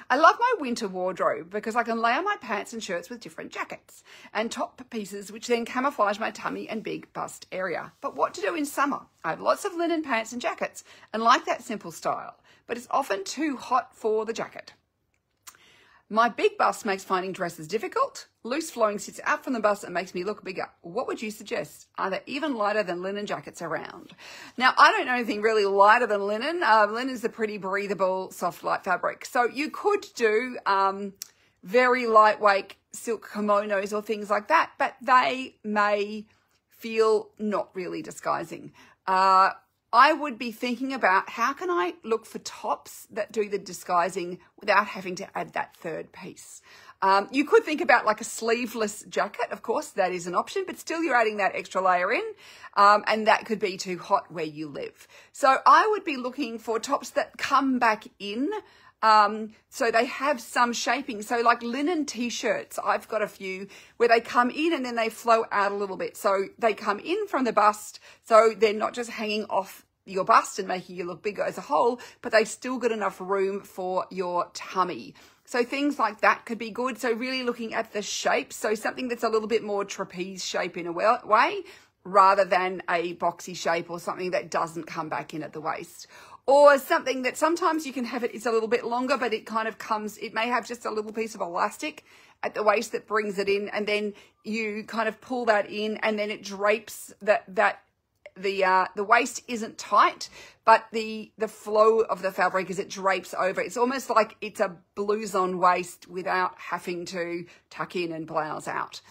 I love my winter wardrobe because I can layer my pants and shirts with different jackets and top pieces, which then camouflage my tummy and big bust area. But what to do in summer? I have lots of linen pants and jackets and like that simple style, but it's often too hot for the jacket. My big bust makes finding dresses difficult. Loose flowing sits out from the bust and makes me look bigger. What would you suggest? Are there even lighter than linen jackets around? Now, I don't know anything really lighter than linen. Linen is a pretty breathable, soft, light fabric. So you could do very lightweight silk kimonos or things like that, but they may feel not really disguising. I would be thinking about how can I look for tops that do the disguising without having to add that third piece. You could think about like a sleeveless jacket, of course, that is an option, but still you're adding that extra layer in, and that could be too hot where you live. So I would be looking for tops that come back in, so they have some shaping. So like linen t-shirts, I've got a few where they come in and then they flow out a little bit. So they come in from the bust, so they're not just hanging off your bust and making you look bigger as a whole, but they've still got enough room for your tummy. So things like that could be good. So really looking at the shape. So something that's a little bit more trapeze shape in a way, rather than a boxy shape or something that doesn't come back in at the waist. Or something that sometimes you can have it's a little bit longer, but it kind of comes, it may have just a little piece of elastic at the waist that brings it in, and then you kind of pull that in and then it drapes the waist isn't tight, but the flow of the fabric as it drapes over. It's almost like it's a blouson waist without having to tuck in and blouse out.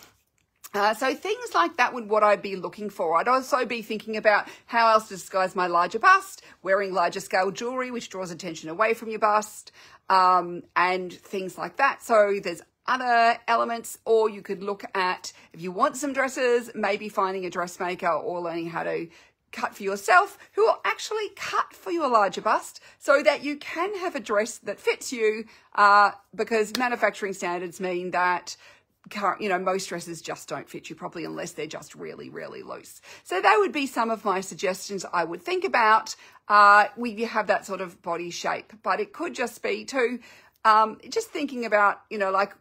So things like that would what I'd be looking for. I'd also be thinking about how else to disguise my larger bust, wearing larger scale jewelry, which draws attention away from your bust, and things like that. So there's other elements, or you could look at, if you want some dresses, maybe finding a dressmaker or learning how to cut for yourself who will actually cut for your larger bust so that you can have a dress that fits you, because manufacturing standards mean that most dresses just don't fit you properly unless they're just really, really loose. So that would be some of my suggestions I would think about when you have that sort of body shape. But it could just be too, just thinking about, like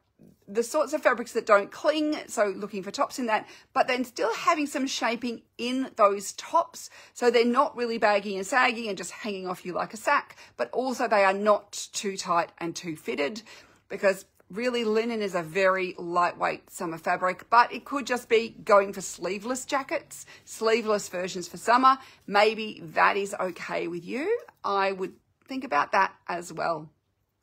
the sorts of fabrics that don't cling, so looking for tops in that, but then still having some shaping in those tops so they're not really baggy and saggy and just hanging off you like a sack, but also they are not too tight and too fitted, because really linen is a very lightweight summer fabric. But it could just be going for sleeveless jackets, sleeveless versions for summer. Maybe that is okay with you. I would think about that as well.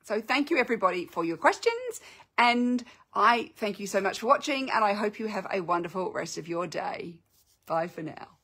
So thank you everybody for your questions, and I thank you so much for watching, and I hope you have a wonderful rest of your day. Bye for now.